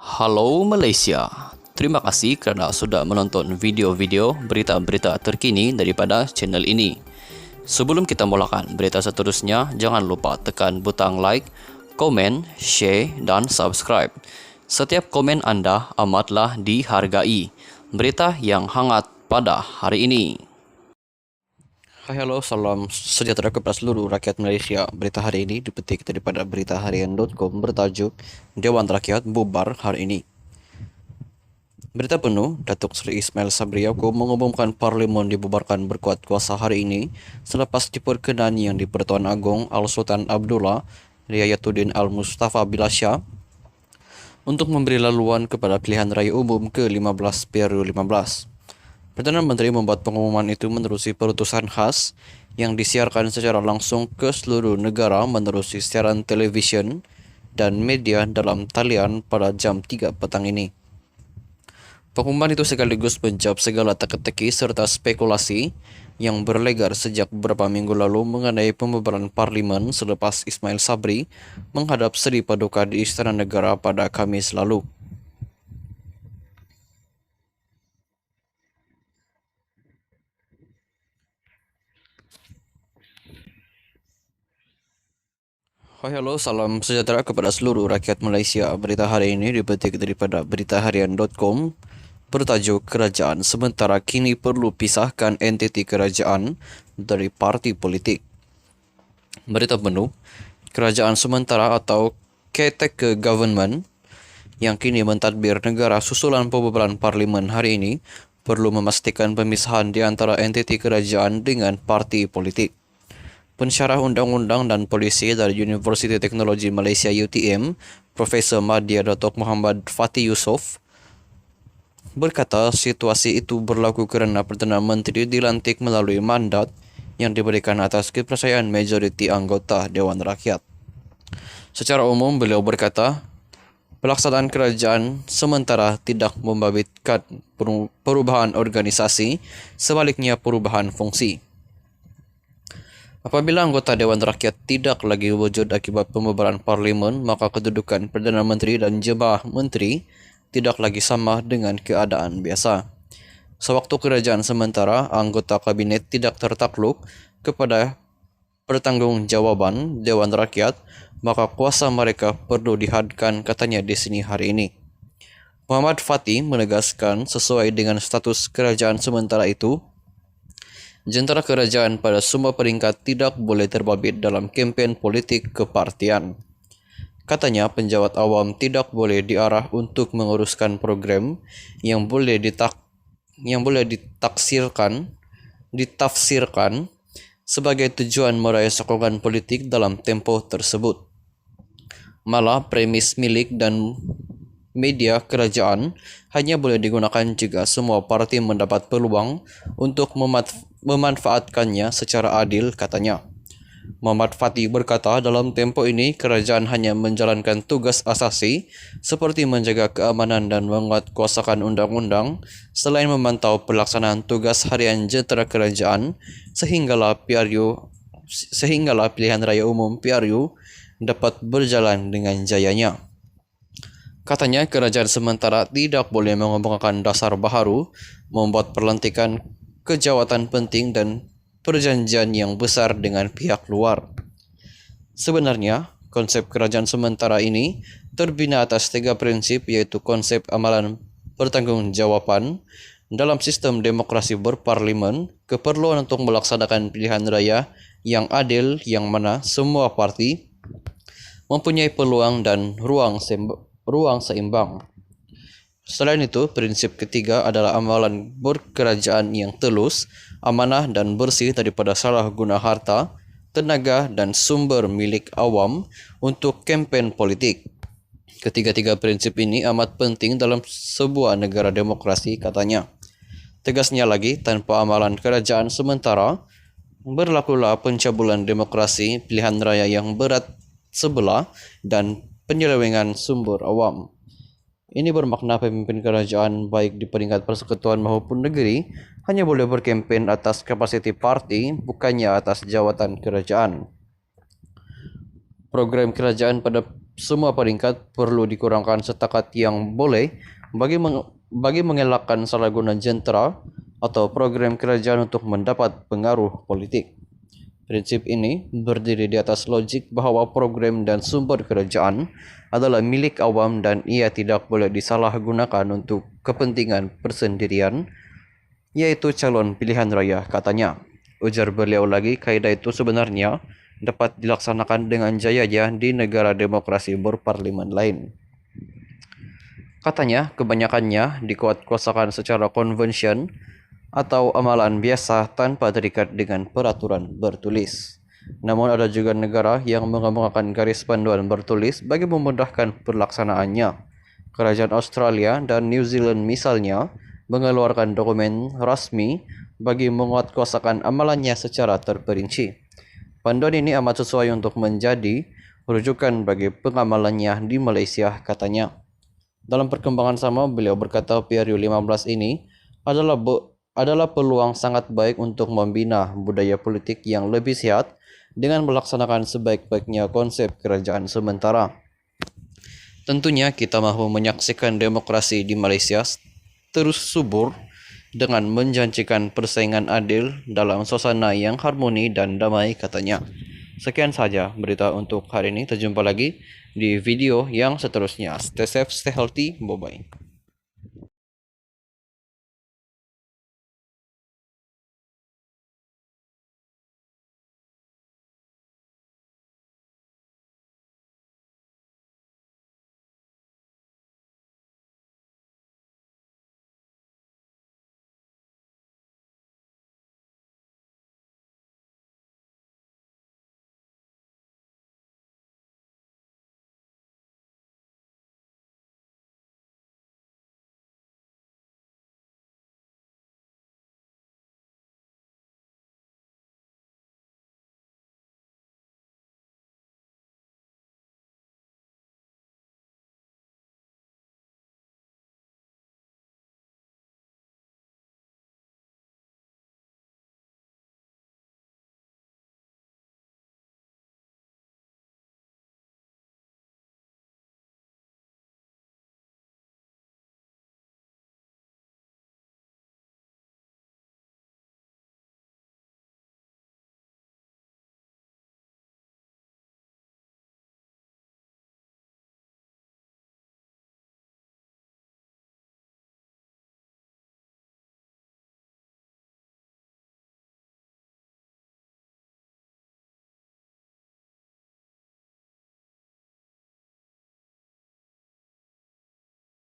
Halo Malaysia, terima kasih kerana sudah menonton video-video berita-berita terkini daripada channel ini. Sebelum kita mulakan berita seterusnya, jangan lupa tekan butang like, komen, share dan subscribe. Setiap komen anda amatlah dihargai. Berita yang hangat pada hari ini. Hai, halo, salam sejahtera kepada seluruh rakyat Malaysia. Berita hari ini dipetik daripada beritaharian.com bertajuk Dewan Rakyat bubar hari ini. Berita penuh, Datuk Seri Ismail Sabri Yaakob mengumumkan Parlimen dibubarkan berkuat kuasa hari ini selepas diperkenani yang di-Pertuan Agong Al-Sultan Abdullah Riayatuddin Al-Mustafa Bilasya untuk memberi laluan kepada pilihan raya umum ke-15 PRU 15. Perdana Menteri membuat pengumuman itu menerusi perutusan khas yang disiarkan secara langsung ke seluruh negara menerusi siaran televisyen dan media dalam talian pada jam 3 petang ini. Pengumuman itu sekaligus menjawab segala teka-teki serta spekulasi yang berlegar sejak beberapa minggu lalu mengenai pembubaran Parlimen selepas Ismail Sabri menghadap Seri Paduka di Istana Negara pada Khamis lalu. Hai, halo, salam sejahtera kepada seluruh rakyat Malaysia. Berita hari ini dipetik daripada beritaharian.com bertajuk Kerajaan Sementara Kini Perlu Pisahkan Entiti Kerajaan dari Parti Politik. Berita penuh, Kerajaan Sementara atau Caretaker Government yang kini mentadbir negara susulan pembubaran Parlimen hari ini perlu memastikan pemisahan di antara entiti kerajaan dengan parti politik. Pensyarah Undang-Undang dan Polisi dari Universiti Teknologi Malaysia UTM, Profesor Madya Datuk Muhammad Fatty Yusof, berkata situasi itu berlaku kerana Perdana Menteri dilantik melalui mandat yang diberikan atas kepercayaan majoriti anggota Dewan Rakyat. Secara umum, beliau berkata, pelaksanaan kerajaan sementara tidak membabitkan perubahan organisasi, sebaliknya perubahan fungsi. Apabila anggota Dewan Rakyat tidak lagi wujud akibat pembubaran Parlimen, maka kedudukan Perdana Menteri dan Jabah Menteri tidak lagi sama dengan keadaan biasa. Sewaktu kerajaan sementara, anggota kabinet tidak tertakluk kepada pertanggungjawaban Dewan Rakyat, maka kuasa mereka perlu dihadkan, katanya di sini hari ini. Muhammad Fatty menegaskan sesuai dengan status kerajaan sementara itu, jentera kerajaan pada semua peringkat tidak boleh terbabit dalam kempen politik kepartian. Katanya penjawat awam tidak boleh diarah untuk menguruskan program yang boleh ditafsirkan sebagai tujuan meraih sokongan politik dalam tempoh tersebut. Malah premis milik dan media kerajaan hanya boleh digunakan jika semua parti mendapat peluang untuk memanfaatkannya secara adil, katanya. Muhammad Fatty berkata dalam tempoh ini kerajaan hanya menjalankan tugas asasi seperti menjaga keamanan dan menguatkuasakan undang-undang selain memantau pelaksanaan tugas harian jentera kerajaan sehinggalah pilihan raya umum PRU dapat berjalan dengan jayanya. Katanya kerajaan sementara tidak boleh mengemukakan dasar baharu, membuat perlantikan kejawatan penting dan perjanjian yang besar dengan pihak luar. Sebenarnya, konsep kerajaan sementara ini terbina atas 3 prinsip, iaitu konsep amalan pertanggungjawaban dalam sistem demokrasi berparlimen, keperluan untuk melaksanakan pilihan raya yang adil yang mana semua parti mempunyai peluang dan ruang seimbang. Selain itu, prinsip ketiga adalah amalan berkerajaan yang telus, amanah dan bersih daripada salah guna harta, tenaga dan sumber milik awam untuk kempen politik. Ketiga-tiga prinsip ini amat penting dalam sebuah negara demokrasi, katanya. Tegasnya lagi, tanpa amalan kerajaan sementara, berlakulah pencabulan demokrasi, pilihan raya yang berat sebelah dan penyelewengan sumber awam. Ini bermakna pemimpin kerajaan baik di peringkat persekutuan maupun negeri hanya boleh berkempen atas kapasiti parti, bukannya atas jawatan kerajaan. Program kerajaan pada semua peringkat perlu dikurangkan setakat yang boleh bagi mengelakkan salah guna jentera atau program kerajaan untuk mendapat pengaruh politik. Prinsip ini berdiri di atas logik bahawa program dan sumber kerajaan adalah milik awam dan ia tidak boleh disalahgunakan untuk kepentingan persendirian, yaitu calon pilihan raya, katanya. Ujar beliau lagi, kaedah itu sebenarnya dapat dilaksanakan dengan jaya-jaya di negara demokrasi berparlimen lain. Katanya, kebanyakannya dikuatkuasakan secara konvensi atau amalan biasa tanpa terikat dengan peraturan bertulis. Namun ada juga negara yang mengembangkan garis panduan bertulis bagi memudahkan pelaksanaannya. Kerajaan Australia dan New Zealand misalnya mengeluarkan dokumen rasmi bagi menguatkuasakan amalannya secara terperinci. Panduan ini amat sesuai untuk menjadi rujukan bagi pengamalannya di Malaysia, katanya. Dalam perkembangan sama, beliau berkata PRU15 ini adalah peluang sangat baik untuk membina budaya politik yang lebih sehat dengan melaksanakan sebaik-baiknya konsep kerajaan sementara. Tentunya kita mahu menyaksikan demokrasi di Malaysia terus subur dengan menjanjikan persaingan adil dalam suasana yang harmoni dan damai, katanya. Sekian saja berita untuk hari ini. Terjumpa lagi di video yang seterusnya. Stay safe, stay healthy. Bye-bye.